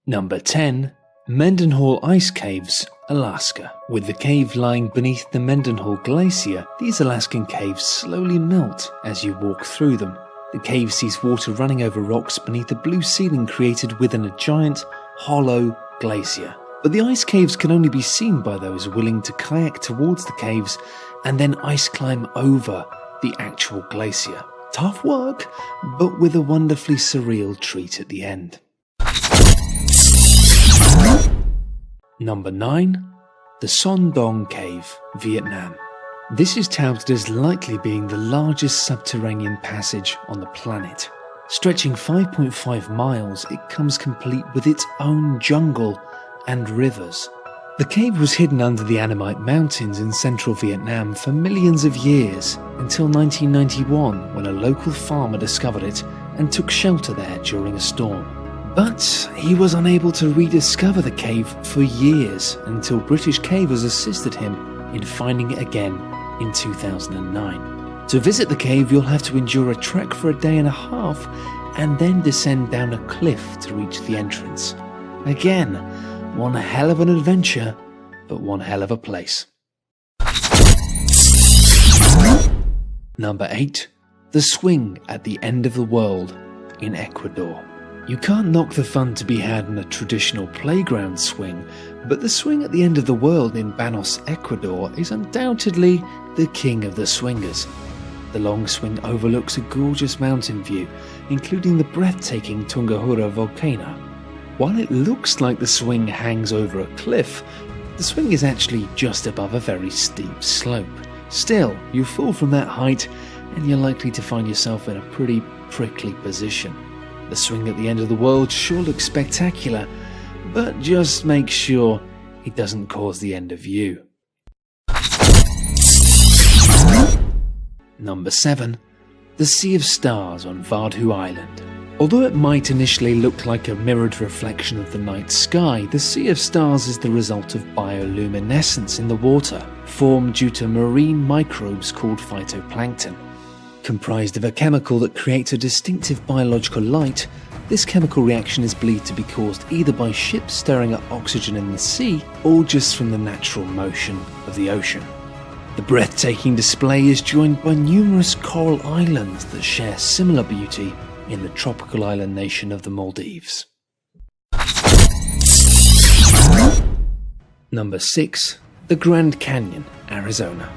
Number 10. Mendenhall Ice Caves, Alaska. With the cave lying beneath the Mendenhall Glacier, these Alaskan caves slowly melt as you walk through them. The cave sees water running over rocks beneath a blue ceiling created within a giant, hollow glacier. But the ice caves can only be seen by those willing to kayak towards the caves and then ice climb over the actual glacier. Tough work, but with a wonderfully surreal treat at the end. Number 9. The Son Dong Cave, Vietnam. This is touted as likely being the largest subterranean passage on the planet. Stretching 5.5 miles, it comes complete with its own jungle and rivers. The cave was hidden under the Annamite Mountains in central Vietnam for millions of years, until 1991 when a local farmer discovered it and took shelter there during a storm. But he was unable to rediscover the cave for years until British cavers assisted him in finding it again in 2009. To visit the cave, you'll have to endure a trek for a day and a half and then descend down a cliff to reach the entrance. Again, one hell of an adventure, but one hell of a place. Number 8. The Swing at the End of the World in Ecuador. You can't knock the fun to be had in a traditional playground swing, but the swing at the end of the world in Banos, Ecuador is undoubtedly the king of the swingers. The long swing overlooks a gorgeous mountain view, including the breathtaking Tungahura volcano. While it looks like the swing hangs over a cliff, the swing is actually just above a very steep slope. Still, you fall from that height and you're likely to find yourself in a pretty prickly position. The swing at the end of the world sure looks spectacular, but just make sure it doesn't cause the end of you. Number 7. The Sea of Stars on Vadhu Island. Although it might initially look like a mirrored reflection of the night sky, the Sea of Stars is the result of bioluminescence in the water, formed due to marine microbes called phytoplankton. Comprised of a chemical that creates a distinctive biological light, this chemical reaction is believed to be caused either by ships stirring up oxygen in the sea or just from the natural motion of the ocean. The breathtaking display is joined by numerous coral islands that share similar beauty in the tropical island nation of the Maldives. Number 6. The Grand Canyon, Arizona.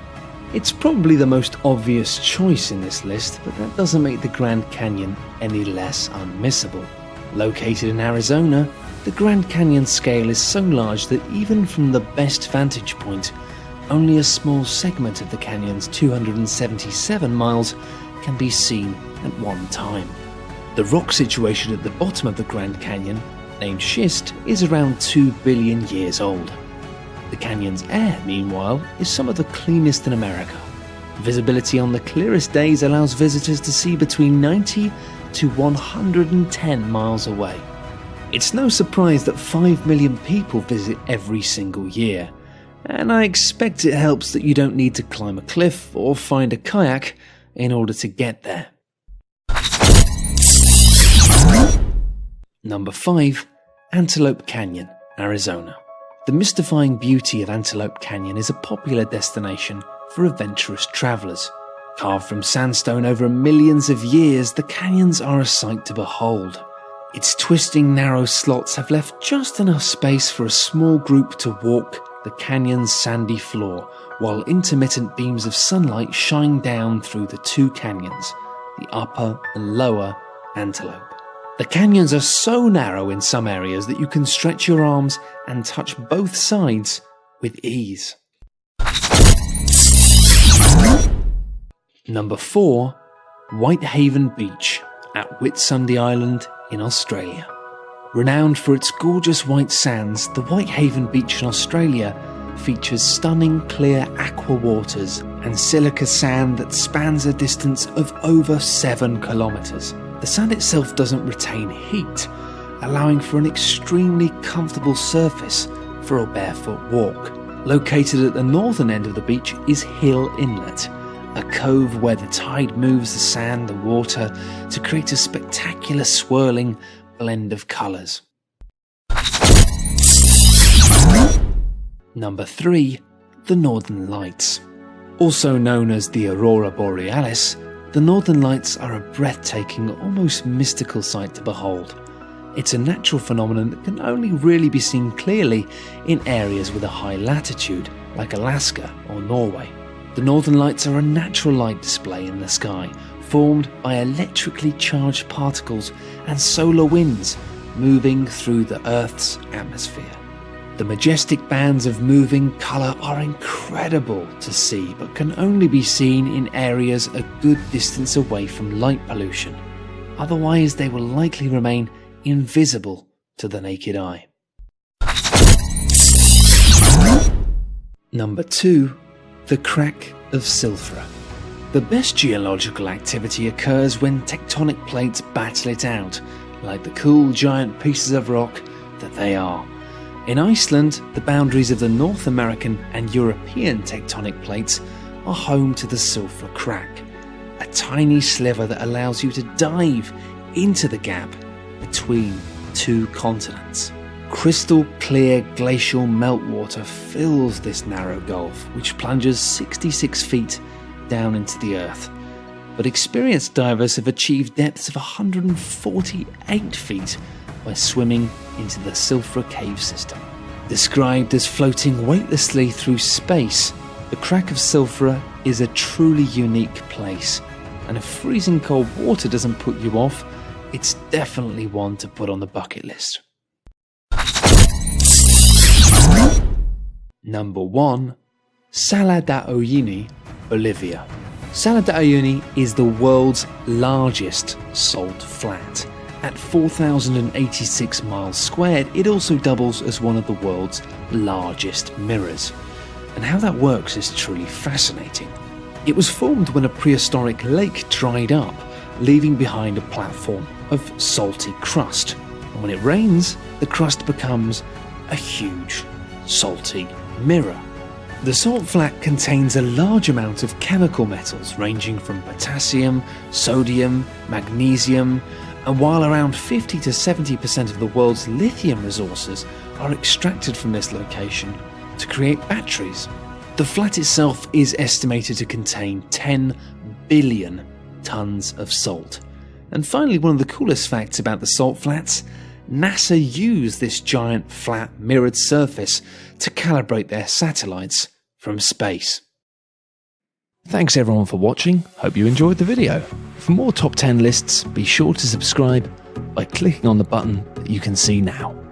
It's probably the most obvious choice in this list, but that doesn't make the Grand Canyon any less unmissable. Located in Arizona, the Grand Canyon scale is so large that even from the best vantage point, only a small segment of the canyon's 277 miles can be seen at one time. The rock situation at the bottom of the Grand Canyon, named schist, is around 2 billion years old. The canyon's air, meanwhile, is some of the cleanest in America. Visibility on the clearest days allows visitors to see between 90 to 110 miles away. It's no surprise that 5 million people visit every single year, and I expect it helps that you don't need to climb a cliff or find a kayak in order to get there. Number 5. Antelope Canyon, Arizona. The mystifying beauty of Antelope Canyon is a popular destination for adventurous travelers. Carved from sandstone over millions of years, the canyons are a sight to behold. Its twisting, narrow slots have left just enough space for a small group to walk the canyon's sandy floor, while intermittent beams of sunlight shine down through the two canyons, the upper and lower Antelope. The canyons are so narrow in some areas that you can stretch your arms and touch both sides with ease. Number 4. Whitehaven Beach at Whitsunday Island in Australia. Renowned for its gorgeous white sands, the Whitehaven Beach in Australia features stunning clear aqua waters and silica sand that spans a distance of over 7 kilometres. The sand itself doesn't retain heat, allowing for an extremely comfortable surface for a barefoot walk. Located at the northern end of the beach is Hill Inlet, a cove where the tide moves the sand and water to create a spectacular swirling blend of colours. Number 3. The Northern Lights. Also known as the Aurora Borealis, the Northern Lights are a breathtaking, almost mystical sight to behold. It's a natural phenomenon that can only really be seen clearly in areas with a high latitude, like Alaska or Norway. The Northern Lights are a natural light display in the sky, formed by electrically charged particles and solar winds moving through the Earth's atmosphere. The majestic bands of moving colour are incredible to see, but can only be seen in areas a good distance away from light pollution. Otherwise, they will likely remain invisible to the naked eye. Number 2. The Crack of Silfra. The best geological activity occurs when tectonic plates battle it out, like the cool giant pieces of rock that they are. In Iceland, the boundaries of the North American and European tectonic plates are home to the Silfra Crack, a tiny sliver that allows you to dive into the gap between two continents. Crystal clear glacial meltwater fills this narrow gulf, which plunges 66 feet down into the earth. But experienced divers have achieved depths of 148 feet by swimming into the Silfra cave system. Described as floating weightlessly through space, the Crack of Silfra is a truly unique place, and if freezing cold water doesn't put you off, it's definitely one to put on the bucket list. Number 1. Salar de Uyuni, Bolivia. Salar de Uyuni is the world's largest salt flat. At 4,086 miles squared, it also doubles as one of the world's largest mirrors. And how that works is truly fascinating. It was formed when a prehistoric lake dried up, leaving behind a platform of salty crust. And when it rains, the crust becomes a huge, salty mirror. The salt flat contains a large amount of chemical metals ranging from potassium, sodium, magnesium, and while around 50 to 70% of the world's lithium resources are extracted from this location to create batteries, the flat itself is estimated to contain 10 billion tons of salt. And finally, one of the coolest facts about the salt flats, NASA used this giant flat mirrored surface to calibrate their satellites from space. Thanks everyone for watching, hope you enjoyed the video. For more top 10 lists, be sure to subscribe by clicking on the button that you can see now.